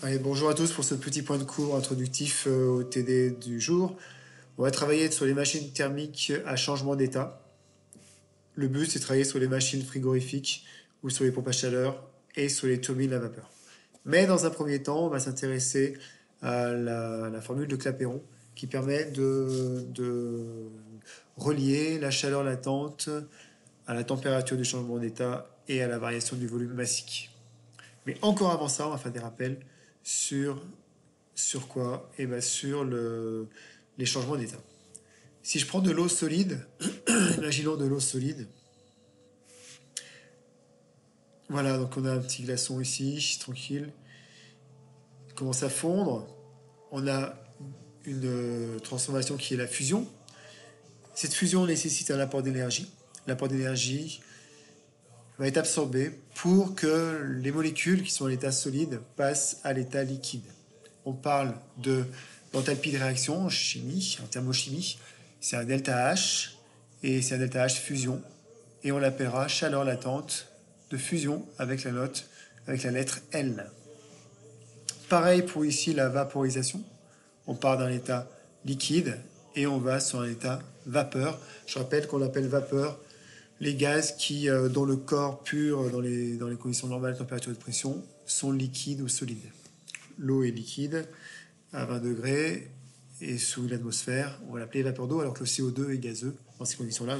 Allez, bonjour à tous pour ce petit point de cours introductif au TD du jour. On va travailler sur les machines thermiques à changement d'état. Le but, c'est de travailler sur les machines frigorifiques ou sur les pompes à chaleur et sur les turbines à vapeur. Mais dans un premier temps, on va s'intéresser à la formule de Clapeyron qui permet de relier la chaleur latente à la température du changement d'état et à la variation du volume massique. Mais encore avant ça, on va faire des rappels sur quoi? Et bien sur les changements d'état. Si je prends de l'eau solide, imaginons de l'eau solide. Voilà, donc on a un petit glaçon ici, tranquille. Il commence à fondre. On a une transformation qui est la fusion. Cette fusion nécessite un apport d'énergie. L'apport d'énergie va être absorbé pour que les molécules qui sont à l'état solide passent à l'état liquide. On parle d'enthalpie de réaction en chimie, en thermochimie. C'est un delta H et c'est un delta H fusion. Et on l'appellera chaleur latente de fusion avec la lettre L. Pareil pour ici la vaporisation. On part d'un état liquide et on va sur un état vapeur. Je rappelle qu'on appelle vapeur les gaz dans le corps pur, dans les conditions normales de température et de pression, sont liquides ou solides. L'eau est liquide à 20 degrés et sous l'atmosphère, on va l'appeler vapeur d'eau, alors que le CO2 est gazeux. Dans ces conditions-là,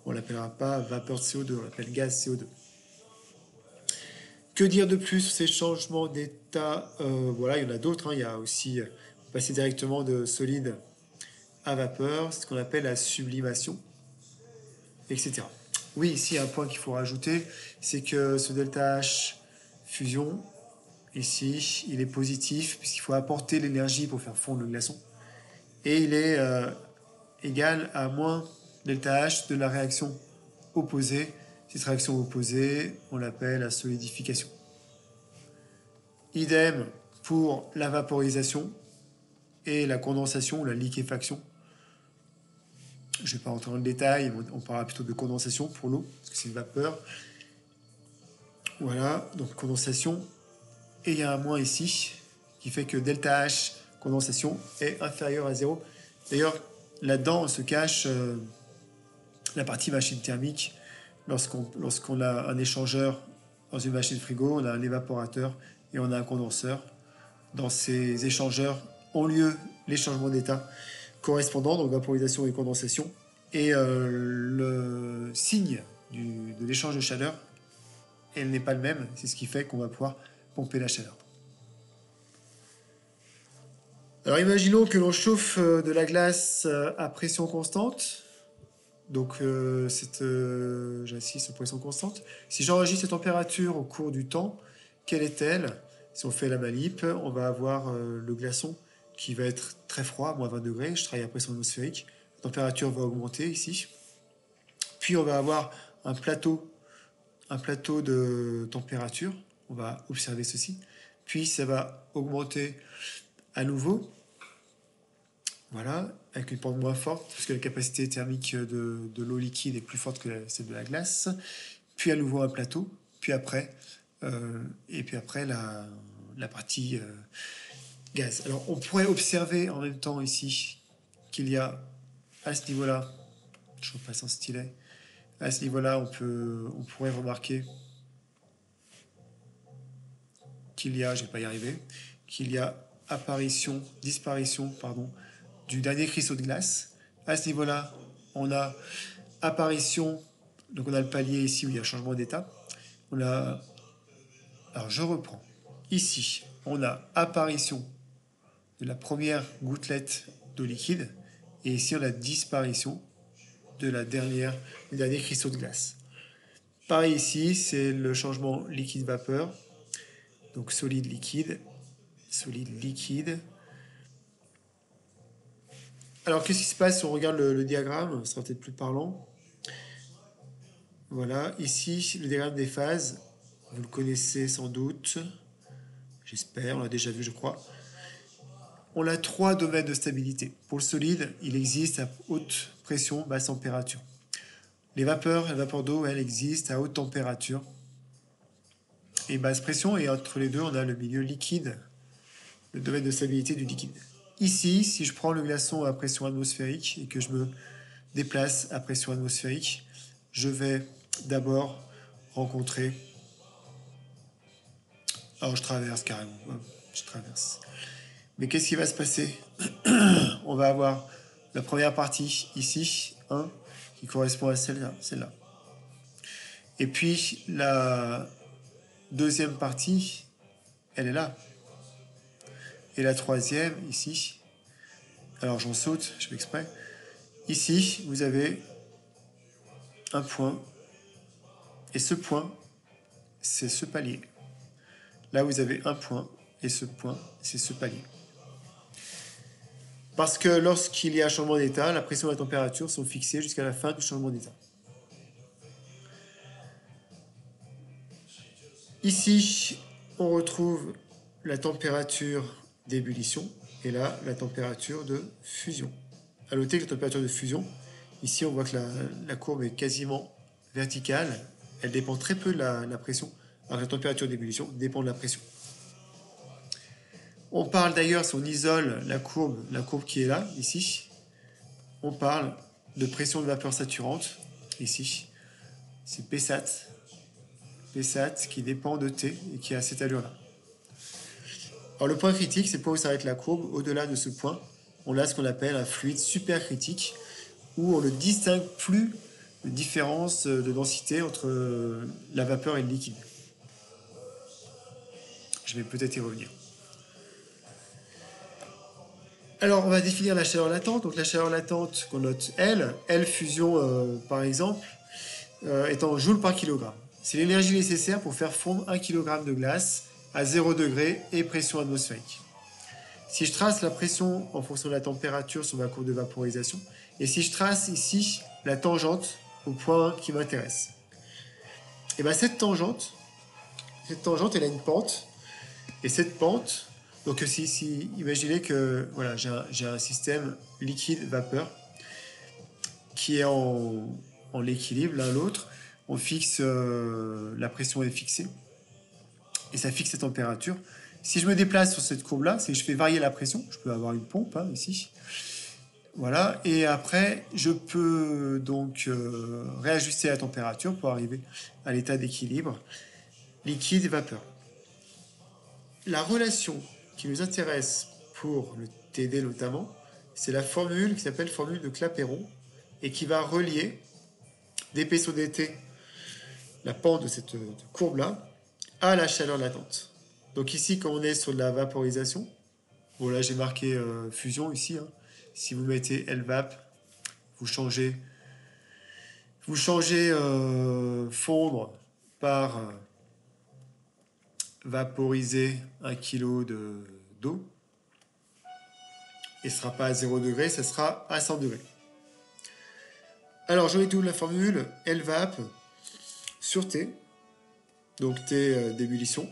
on l'appellera pas vapeur de CO2, on l'appelle gaz CO2. Que dire de plus sur ces changements d'état? Voilà, il y en a d'autres. Il y a aussi passer directement de solide à vapeur, c'est ce qu'on appelle la sublimation, etc. Oui, ici, un point qu'il faut rajouter, c'est que ce delta H fusion, ici, il est positif, puisqu'il faut apporter l'énergie pour faire fondre le glaçon. Et il est égal à moins delta H de la réaction opposée. Cette réaction opposée, on l'appelle la solidification. Idem pour la vaporisation et la condensation ou la liquéfaction. Je ne vais pas rentrer dans le détail, on parlera plutôt de condensation pour l'eau, parce que c'est une vapeur. Voilà, donc condensation. Et il y a un moins ici, qui fait que delta H, condensation, est inférieur à 0. D'ailleurs, là-dedans, se cache la partie machine thermique. Lorsqu'on a un échangeur dans une machine frigo, on a un évaporateur et on a un condenseur. Dans ces échangeurs ont lieu les changements d'état correspondants, donc vaporisation et condensation. Et le signe de l'échange de chaleur, elle n'est pas le même. C'est ce qui fait qu'on va pouvoir pomper la chaleur. Alors imaginons que l'on chauffe de la glace à pression constante. Donc j'insiste sur pression constante. Si j'enregistre cette température au cours du temps, quelle est-elle? Si on fait la manip, on va avoir le glaçon qui va être très froid, moins 20 degrés. Je travaille à pression atmosphérique. La température va augmenter ici. Puis on va avoir un plateau de température. On va observer ceci. Puis ça va augmenter à nouveau. Voilà, avec une pente moins forte, parce que la capacité thermique de l'eau liquide est plus forte que celle de la glace. Puis à nouveau un plateau. Puis après, la partie gaz. Alors on pourrait observer en même temps ici qu'il y a à ce niveau-là, je repasse un stylet, à ce niveau-là on pourrait remarquer qu'il y a, je ne vais pas y arriver, qu'il y a disparition, du dernier cristaux de glace. À ce niveau-là, on a apparition, donc on a le palier ici où il y a changement d'état. Alors je reprends. Ici, on a apparition de la première gouttelette d'eau liquide, et ici on a disparition du dernier cristaux de glace. Pareil ici, c'est le changement liquide-vapeur, donc solide-liquide, solide-liquide. Alors qu'est-ce qui se passe si on regarde le diagramme? Ce sera peut-être plus parlant. Voilà, ici le diagramme des phases, vous le connaissez sans doute, j'espère, on l'a déjà vu je crois. On a 3 domaines de stabilité. Pour le solide, il existe à haute pression, basse température. Les vapeurs d'eau, elles existent à haute température et basse pression, et entre les deux, on a le milieu liquide, le domaine de stabilité du liquide. Ici, si je prends le glaçon à pression atmosphérique et que je me déplace à pression atmosphérique, je vais d'abord rencontrer... Alors je traverse carrément, je traverse. Mais qu'est-ce qui va se passer? On va avoir la première partie ici, 1, qui correspond à celle-là, celle-là. Et puis la deuxième partie, elle est là. Et la troisième, ici. Alors j'en saute, je fais exprès. Ici, vous avez un point. Et ce point, c'est ce palier. Là, vous avez un point. Et ce point, c'est ce palier. Parce que lorsqu'il y a un changement d'état, la pression et la température sont fixées jusqu'à la fin du changement d'état. Ici, on retrouve la température d'ébullition et là, la température de fusion. À noter que la température de fusion, ici, on voit que la courbe est quasiment verticale. Elle dépend très peu de la pression, alors que la température d'ébullition dépend de la pression. On parle d'ailleurs, si on isole la courbe qui est là, ici, on parle de pression de vapeur saturante, ici. C'est Psat. Psat qui dépend de T et qui a cette allure-là. Alors le point critique, c'est le point où s'arrête la courbe. Au-delà de ce point, on a ce qu'on appelle un fluide supercritique, où on ne distingue plus de différence de densité entre la vapeur et le liquide. Je vais peut-être y revenir. Alors, on va définir la chaleur latente. Donc, la chaleur latente qu'on note L fusion, par exemple, est en joules par kilogramme. C'est l'énergie nécessaire pour faire fondre 1 kg de glace à 0 degré et pression atmosphérique. Si je trace la pression en fonction de la température sur ma courbe de vaporisation, et si je trace ici la tangente au point qui m'intéresse, et bien cette tangente, elle a une pente, et cette pente, donc si imaginez que voilà, j'ai un système liquide-vapeur qui est en équilibre l'un l'autre, on fixe, la pression est fixée, et ça fixe la température. Si je me déplace sur cette courbe-là, c'est que je fais varier la pression. Je peux avoir une pompe, hein, ici. Voilà. Et après, je peux donc réajuster la température pour arriver à l'état d'équilibre liquide et vapeur. La relation qui nous intéresse pour le TD notamment, c'est la formule qui s'appelle formule de Clapeyron et qui va relier d'épaisseur dt, la pente de cette courbe-là, à la chaleur latente. Donc ici, quand on est sur de la vaporisation, bon là j'ai marqué fusion ici, hein. Si vous mettez LVAP, vous changez fondre par vaporiser 1 kg d'eau, et ce ne sera pas à 0 degré, ça sera à 100 degrés. Alors je retrouve la formule LVAP sur T, donc T d'ébullition.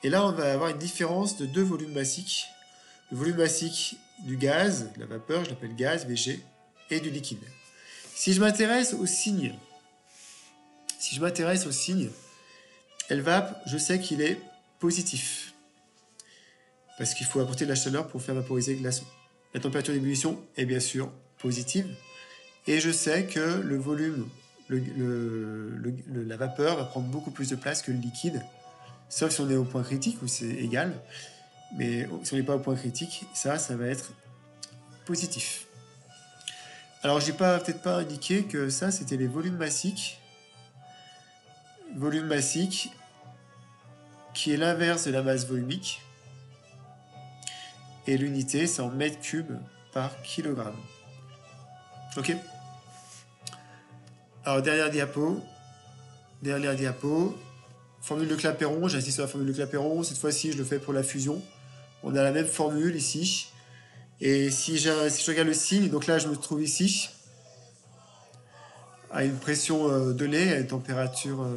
Et là, on va avoir une différence de deux volumes massiques. Le volume massique du gaz, de la vapeur, je l'appelle gaz, Vg, et du liquide. Si je m'intéresse au signe, LVAP, je sais qu'il est positif. Parce qu'il faut apporter de la chaleur pour faire vaporiser le glaçon. La température d'ébullition est bien sûr positive. Et je sais que le volume, la vapeur va prendre beaucoup plus de place que le liquide. Sauf si on est au point critique, où c'est égal. Mais si on n'est pas au point critique, ça va être positif. Alors, je n'ai peut-être pas indiqué que ça, c'était les volumes massiques. Volume massique, qui est l'inverse de la masse volumique. Et l'unité, c'est en mètres cubes par kilogramme. Ok? Alors, dernière diapo. Formule de Clapeyron, j'insiste sur la formule de Clapeyron. Cette fois-ci, je le fais pour la fusion. On a la même formule ici. Et si je regarde le signe, donc là, je me trouve ici, à une pression donnée, à une température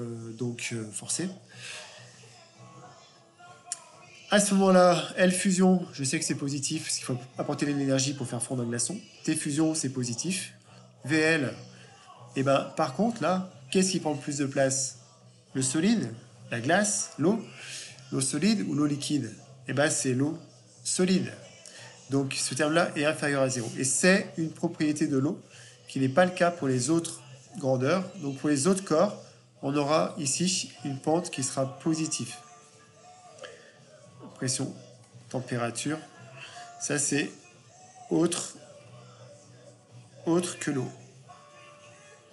forcée. À ce moment-là, L fusion, je sais que c'est positif, parce qu'il faut apporter de l'énergie pour faire fondre un glaçon. T fusion, c'est positif. VL, et ben, par contre, là, qu'est-ce qui prend le plus de place? Le solide la glace, l'eau solide ou l'eau liquide? Eh bien, c'est l'eau solide. Donc, ce terme-là est inférieur à 0. Et c'est une propriété de l'eau qui n'est pas le cas pour les autres grandeurs. Donc, pour les autres corps, on aura ici une pente qui sera positive. Pression, température. Ça, c'est autre que l'eau.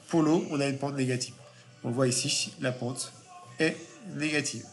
Pour l'eau, on a une pente négative. On voit ici, la pente est négative.